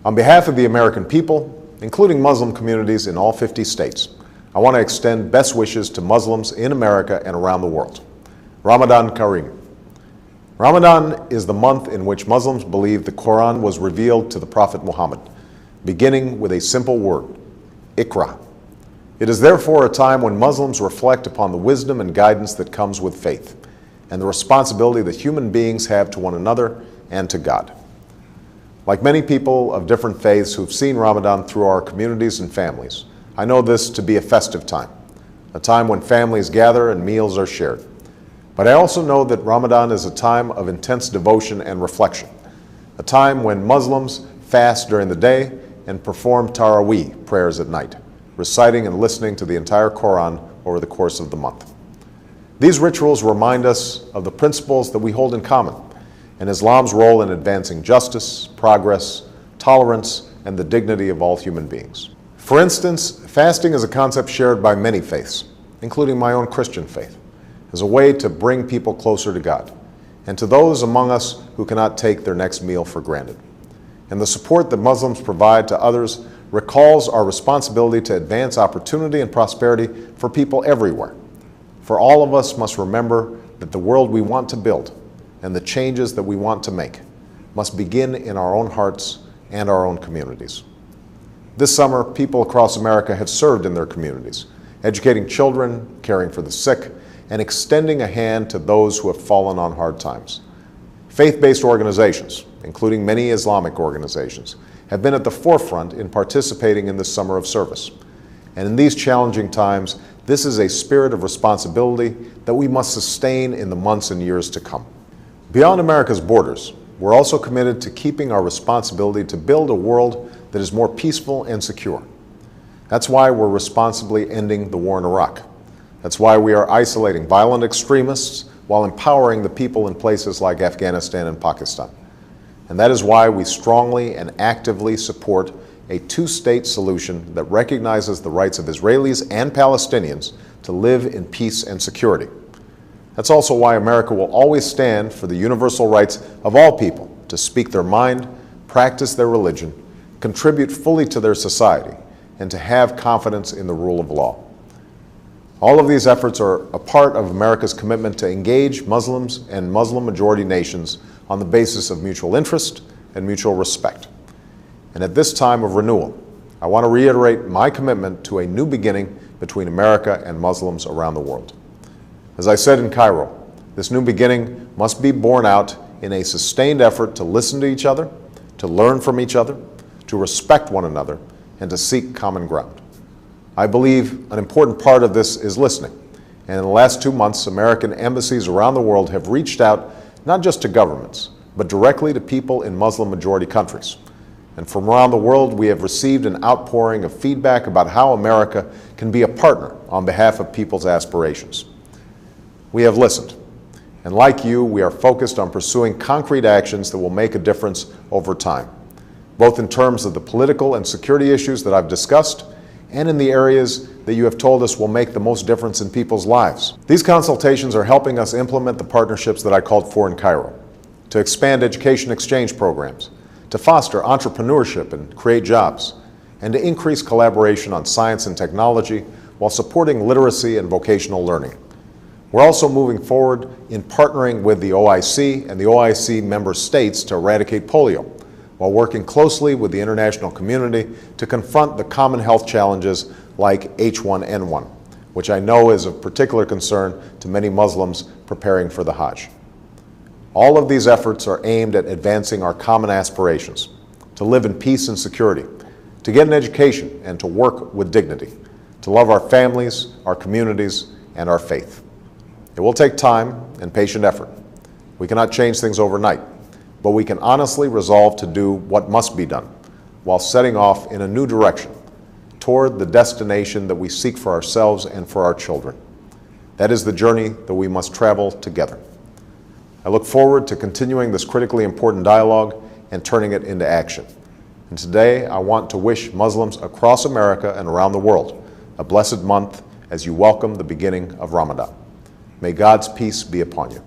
On behalf of the American people, including Muslim communities in all 50 states, I want to extend best wishes to Muslims in America and around the world. Ramadan Kareem. Ramadan is the month in which Muslims believe the Quran was revealed to the Prophet Muhammad, beginning with a simple word, Iqra. It is therefore a time when Muslims reflect upon the wisdom and guidance that comes with faith, and the responsibility that human beings have to one another and to God. Like many people of different faiths who've seen Ramadan through our communities and families, I know this to be a festive time, a time when families gather and meals are shared. But I also know that Ramadan is a time of intense devotion and reflection, a time when Muslims fast during the day and perform Taraweeh prayers at night, reciting and listening to the entire Quran over the course of the month. These rituals remind us of the principles that we hold in common, and Islam's role in advancing justice, progress, tolerance, and the dignity of all human beings. For instance, fasting is a concept shared by many faiths, including my own Christian faith, as a way to bring people closer to God, and to those among us who cannot take their next meal for granted. And the support that Muslims provide to others recalls our responsibility to advance opportunity and prosperity for people everywhere. For all of us must remember that the world we want to build and the changes that we want to make must begin in our own hearts and our own communities. This summer, people across America have served in their communities, educating children, caring for the sick, and extending a hand to those who have fallen on hard times. Faith-based organizations, including many Islamic organizations, have been at the forefront in participating in this summer of service. And in these challenging times, this is a spirit of responsibility that we must sustain in the months and years to come. Beyond America's borders, we're also committed to keeping our responsibility to build a world that is more peaceful and secure. That's why we're responsibly ending the war in Iraq. That's why we are isolating violent extremists while empowering the people in places like Afghanistan and Pakistan. And that is why we strongly and actively support a two-state solution that recognizes the rights of Israelis and Palestinians to live in peace and security. That's also why America will always stand for the universal rights of all people to speak their mind, practice their religion, contribute fully to their society, and to have confidence in the rule of law. All of these efforts are a part of America's commitment to engage Muslims and Muslim-majority nations on the basis of mutual interest and mutual respect. And at this time of renewal, I want to reiterate my commitment to a new beginning between America and Muslims around the world. As I said in Cairo, this new beginning must be borne out in a sustained effort to listen to each other, to learn from each other, to respect one another, and to seek common ground. I believe an important part of this is listening. And in the last 2 months, American embassies around the world have reached out not just to governments, but directly to people in Muslim-majority countries. And from around the world, we have received an outpouring of feedback about how America can be a partner on behalf of people's aspirations. We have listened, and like you, we are focused on pursuing concrete actions that will make a difference over time, both in terms of the political and security issues that I've discussed, and in the areas that you have told us will make the most difference in people's lives. These consultations are helping us implement the partnerships that I called for in Cairo, to expand education exchange programs, to foster entrepreneurship and create jobs, and to increase collaboration on science and technology while supporting literacy and vocational learning. We're also moving forward in partnering with the OIC and the OIC member states to eradicate polio, while working closely with the international community to confront the common health challenges like H1N1, which I know is of particular concern to many Muslims preparing for the Hajj. All of these efforts are aimed at advancing our common aspirations, to live in peace and security, to get an education and to work with dignity, to love our families, our communities, and our faith. It will take time and patient effort. We cannot change things overnight, but we can honestly resolve to do what must be done while setting off in a new direction toward the destination that we seek for ourselves and for our children. That is the journey that we must travel together. I look forward to continuing this critically important dialogue and turning it into action. And today, I want to wish Muslims across America and around the world a blessed month as you welcome the beginning of Ramadan. May God's peace be upon you.